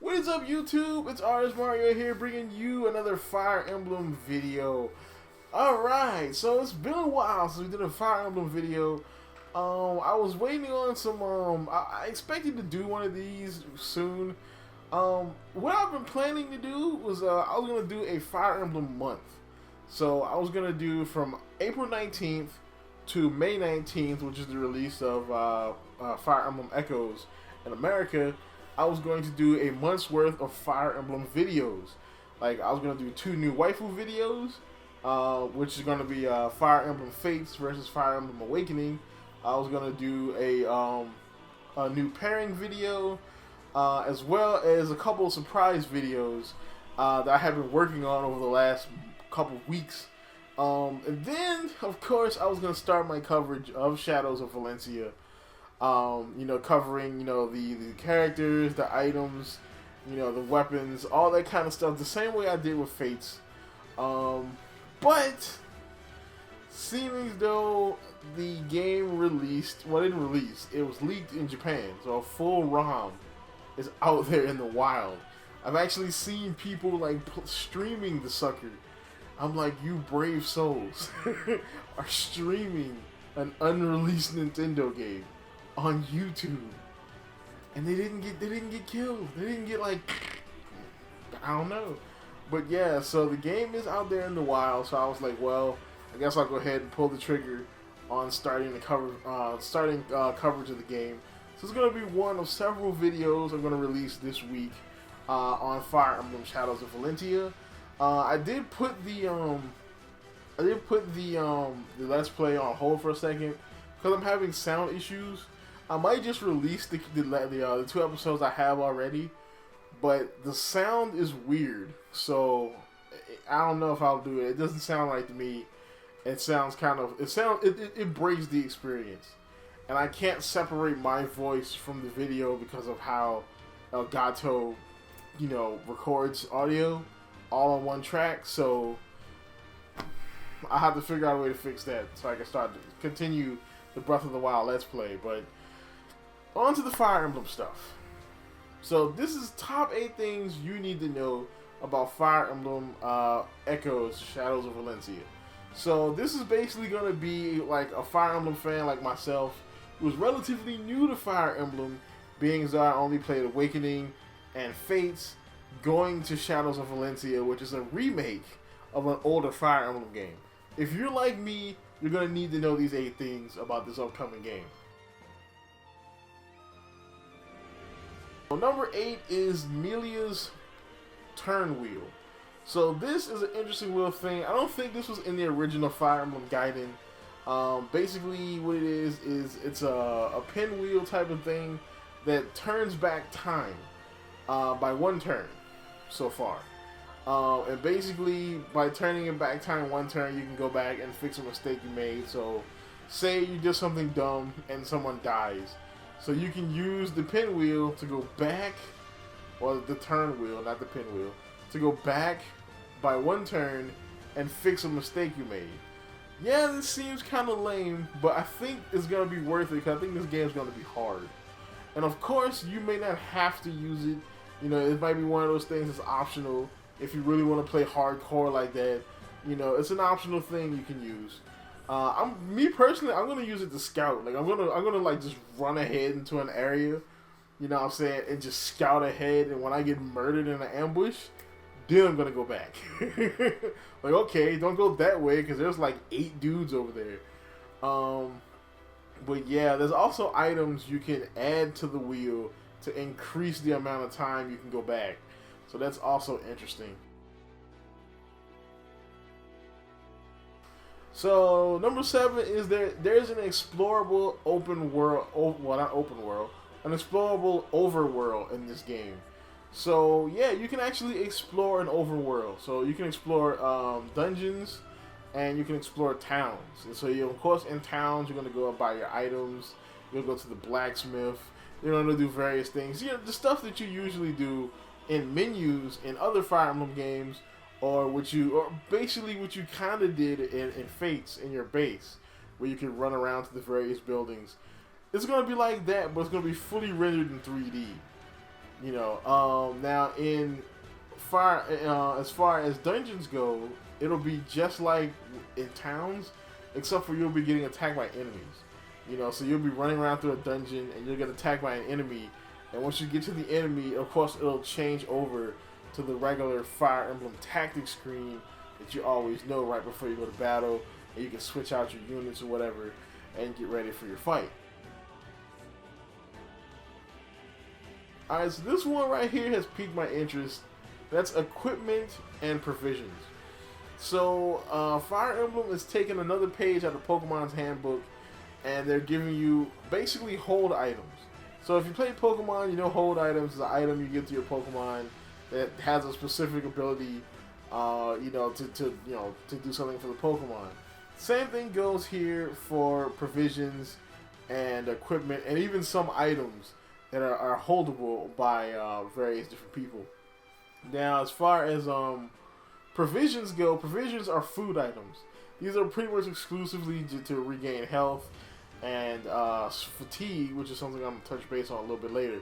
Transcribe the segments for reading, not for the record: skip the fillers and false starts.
What is up, YouTube? It's RSMario here, bringing you another Fire Emblem video. Alright, so it's been a while since we did a Fire Emblem video. I was waiting on some, I expected to do one of these soon. What I've been planning to do was, I was going to do a Fire Emblem month. So I was going to do from April 19th to May 19th, which is the release of Fire Emblem Echoes in America. I was going to do a month's worth of Fire Emblem videos. Like, I was going to do 2 new waifu videos, which is going to be Fire Emblem Fates versus Fire Emblem Awakening. I was going to do a new pairing video, as well as a couple of surprise videos that I have been working on over the last couple of weeks. And then, of course, I was going to start my coverage of Shadows of Valentia. Covering, the characters, the items, the weapons, all that kind of stuff, the same way I did with Fates. But, seeming as though the game released, well, it didn't release, it was leaked in Japan, so a full ROM is out there in the wild. I've actually seen people, like, streaming the sucker. I'm like, you brave souls are streaming an unreleased Nintendo game on YouTube, and they didn't get killed. They didn't get, like, I don't know, but yeah. So the game is out there in the wild. So I was like, well, I guess I'll go ahead and pull the trigger on starting the coverage of the game. So it's gonna be one of several videos I'm gonna release this week on Fire Emblem Shadows of Valentia. I did put the Let's Play on hold for a second because I'm having sound issues. I might just release the 2 episodes I have already, but the sound is weird, so I don't know if I'll do it. It doesn't sound right to me. It sounds it breaks the experience, and I can't separate my voice from the video because of how Elgato, records audio all on one track. So I have to figure out a way to fix that so I can continue the Breath of the Wild Let's Play. But on to the Fire Emblem stuff. So this is top 8 things you need to know about Fire Emblem Echoes, Shadows of Valentia. So this is basically going to be like a Fire Emblem fan like myself, who's relatively new to Fire Emblem, being as I only played Awakening and Fates, going to Shadows of Valentia, which is a remake of an older Fire Emblem game. If you're like me, you're going to need to know these 8 things about this upcoming game. So number 8 is Melia's turn wheel. So this is an interesting little thing. I don't think this was in the original Fire Emblem Gaiden. Basically what it is it's a pinwheel type of thing that turns back time by 1 turn so far. And basically by turning it back time 1 turn, you can go back and fix a mistake you made. So say you did something dumb and someone dies. So you can use the pinwheel to go back, or the turn wheel, not the pinwheel, to go back by 1 turn and fix a mistake you made. Yeah, this seems kind of lame, but I think it's going to be worth it because I think this game is going to be hard. And of course, you may not have to use it. It might be one of those things that's optional if you really want to play hardcore like that. It's an optional thing you can use. Me personally, I'm gonna use it to scout. Like I'm gonna like just run ahead into an area, what I'm saying, and just scout ahead. And when I get murdered in an ambush, then I'm gonna go back. Like, okay, don't go that way because there's like 8 dudes over there. But yeah, there's also items you can add to the wheel to increase the amount of time you can go back. So that's also interesting. So number 7 is there's an explorable open world, well, not open world, an explorable overworld in this game. So yeah, you can actually explore an overworld. So you can explore dungeons, and you can explore towns. And so of course in towns you're gonna go and buy your items. You'll go to the blacksmith. You're gonna do various things. The stuff that you usually do in menus in other Fire Emblem games. Or basically what you kind of did in Fates in your base, where you can run around to the various buildings. It's going to be like that, but it's going to be fully rendered in 3D. Now in Fire, as far as dungeons go, it'll be just like in towns, except for you'll be getting attacked by enemies. So you'll be running around through a dungeon and you'll get attacked by an enemy. And once you get to the enemy, of course, it'll change over to the regular Fire Emblem tactics screen that you always know right before you go to battle, and you can switch out your units or whatever and get ready for your fight. Alright, so this one right here has piqued my interest. That's equipment and provisions. So, Fire Emblem is taking another page out of Pokemon's handbook, and they're giving you basically hold items. So if you play Pokemon, you know hold items is an item you give to your Pokemon that has a specific ability, to do something for the Pokemon. Same thing goes here for provisions and equipment, and even some items that are holdable by various different people. Now, as far as provisions go, provisions are food items. These are pretty much exclusively to regain health and fatigue, which is something I'm going to touch base on a little bit later.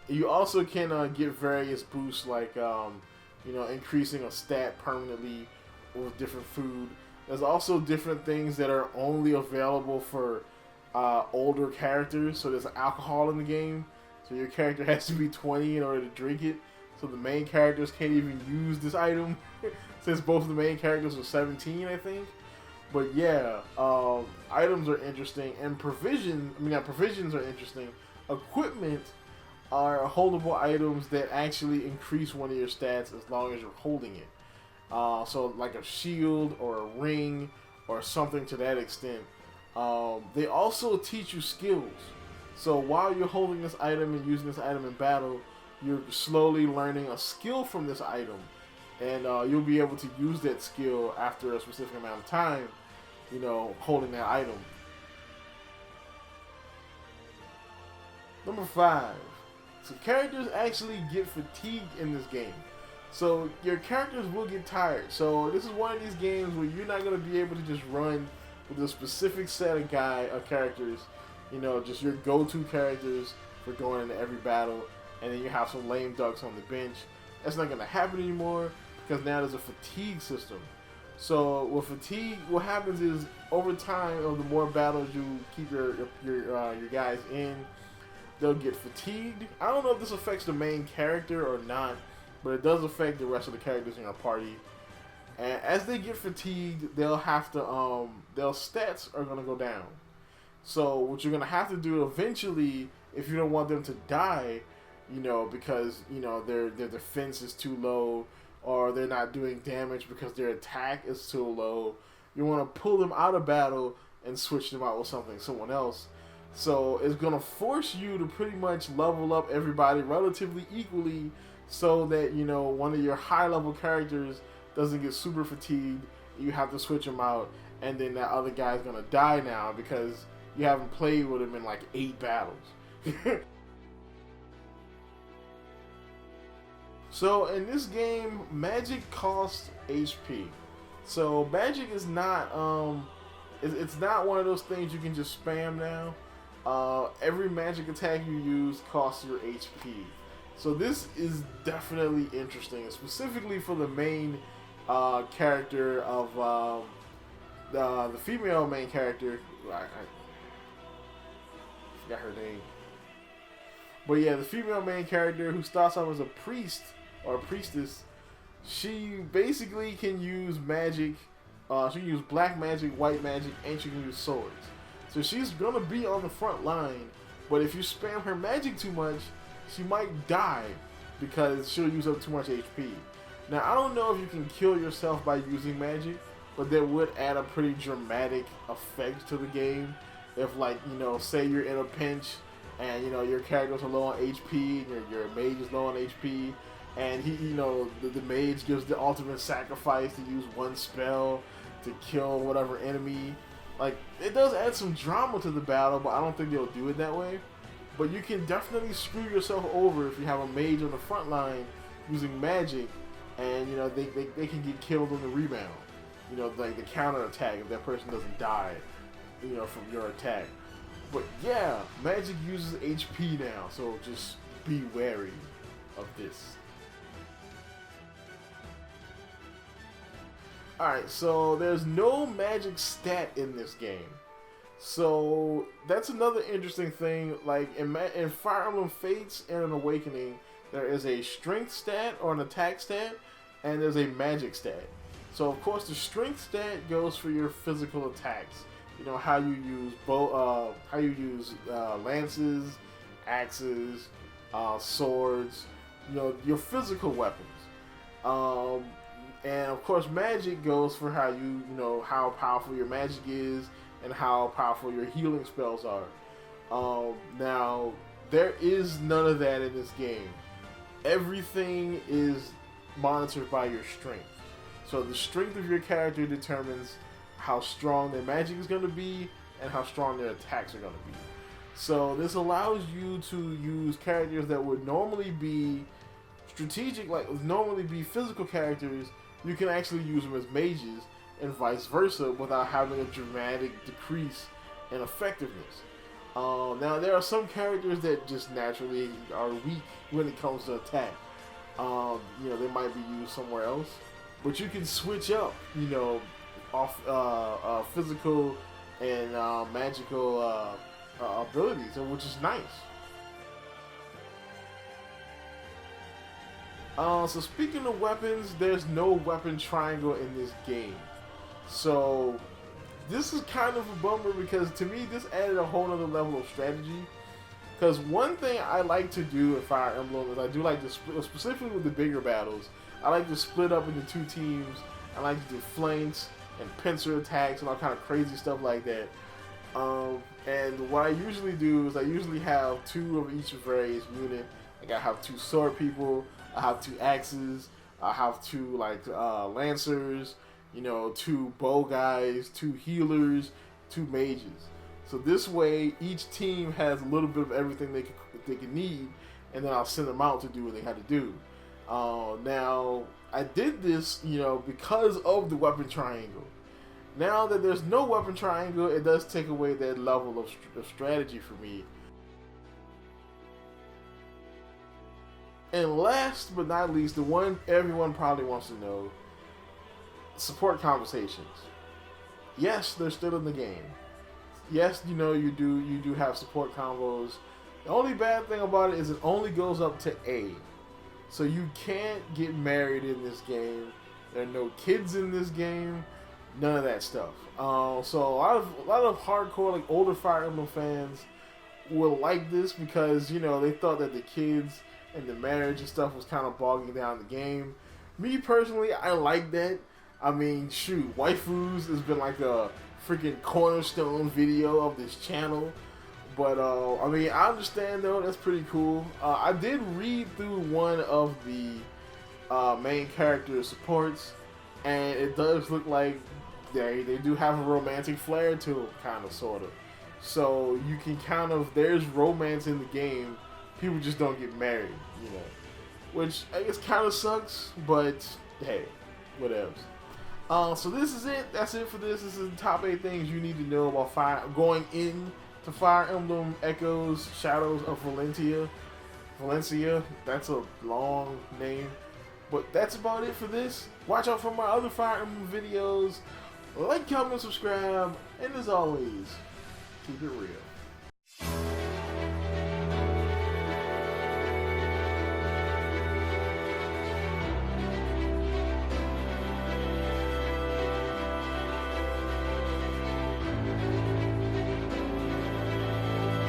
You also can get various boosts like increasing a stat permanently with different food. There's also different things that are only available for older characters. So there's alcohol in the game, so your character has to be 20 in order to drink it. So the main characters can't even use this item since both of the main characters are 17, I think. But yeah, items are interesting, and provisions are interesting. Equipment are holdable items that actually increase one of your stats as long as you're holding it. So like a shield or a ring or something to that extent. They also teach you skills. So while you're holding this item and using this item in battle, you're slowly learning a skill from this item. And you'll be able to use that skill after a specific amount of time, holding that item. Number 5. So characters actually get fatigued in this game. So your characters will get tired. So this is one of these games where you're not going to be able to just run with a specific set of characters, just your go-to characters for going into every battle, and then you have some lame ducks on the bench. That's not going to happen anymore because now there's a fatigue system. So with fatigue, what happens is over time, the more battles you keep your guys in, they'll get fatigued. I don't know if this affects the main character or not, but it does affect the rest of the characters in your party. And as they get fatigued, they'll have to their stats are gonna go down. So what you're gonna have to do eventually, if you don't want them to die, because their defense is too low, or they're not doing damage because their attack is too low, you want to pull them out of battle and switch them out with someone else. So it's gonna force you to pretty much level up everybody relatively equally, so that one of your high level characters doesn't get super fatigued. You have to switch them out, and then that other guy's gonna die now because you haven't played with him in like 8 battles. So in this game, magic costs HP. So magic is not it's not one of those things you can just spam now. Every magic attack you use costs your HP. So this is definitely interesting, specifically for the main character of the female main character. I forgot her name. But yeah, the female main character who starts off as a priest or a priestess, she basically can use magic. She can use black magic, white magic, and she can use swords. So she's gonna be on the front line, but if you spam her magic too much, she might die because she'll use up too much HP. Now, I don't know if you can kill yourself by using magic, but that would add a pretty dramatic effect to the game. If, say you're in a pinch and, your characters are low on HP and your mage is low on HP, and the mage gives the ultimate sacrifice to use one spell to kill whatever enemy. It does add some drama to the battle, but I don't think they'll do it that way. But you can definitely screw yourself over if you have a mage on the front line using magic, and they can get killed on the rebound. The counter attack if that person doesn't die, from your attack. But yeah, magic uses HP now, so just be wary of this. Alright, so there's no magic stat in this game. So that's another interesting thing. Like in Fire Emblem Fates and an Awakening, there is a strength stat or an attack stat, and there's a magic stat. So of course the strength stat goes for your physical attacks. You know, how you use lances, axes, swords. You know, your physical weapons. And of course, magic goes for how how powerful your magic is and how powerful your healing spells are. Now, there is none of that in this game. Everything is monitored by your strength. So the strength of your character determines how strong their magic is going to be and how strong their attacks are going to be. So this allows you to use characters that would normally be strategic, like would normally be physical characters. You can actually use them as mages and vice versa without having a dramatic decrease in effectiveness. Now there are some characters that just naturally are weak when it comes to attack. They might be used somewhere else, but you can switch up, off physical and magical abilities, which is nice. So speaking of weapons, there's no weapon triangle in this game. So this is kind of a bummer because to me this added a whole other level of strategy. Because one thing I like to do in Fire Emblem is I do like to split, specifically with the bigger battles, I like to split up into two teams. I like to do flanks and pincer attacks and all kind of crazy stuff like that. And what I usually do is I usually have two of each various unit. Like I have two sword people, I have two axes, I have two lancers, two bow guys, two healers, two mages. So this way, each team has a little bit of everything they can need, and then I'll send them out to do what they had to do. Now, I did this, because of the weapon triangle. Now that there's no weapon triangle, it does take away that level of strategy for me. And last but not least, the one everyone probably wants to know, support conversations. Yes, they're still in the game. Yes, you do have support combos. The only bad thing about it is it only goes up to A. So you can't get married in this game. There are no kids in this game. None of that stuff. So a lot of hardcore, older Fire Emblem fans will like this because, they thought that the kids and the marriage and stuff was kind of bogging down the game. Me personally, I like that. I mean, shoot, waifus has been like a freaking cornerstone video of this channel. But, I understand though, that's pretty cool. I did read through one of the main character supports, and it does look like they do have a romantic flair to them, kind of, sort of. So you can there's romance in the game. People just don't get married, which I guess kind of sucks, but hey, whatever. So this is it. That's it for this. This is the top 8 things you need to know about going into Fire Emblem Echoes, Shadows of Valentia. Valencia, that's a long name. But that's about it for this. Watch out for my other Fire Emblem videos. Like, comment, subscribe, and as always, keep it real.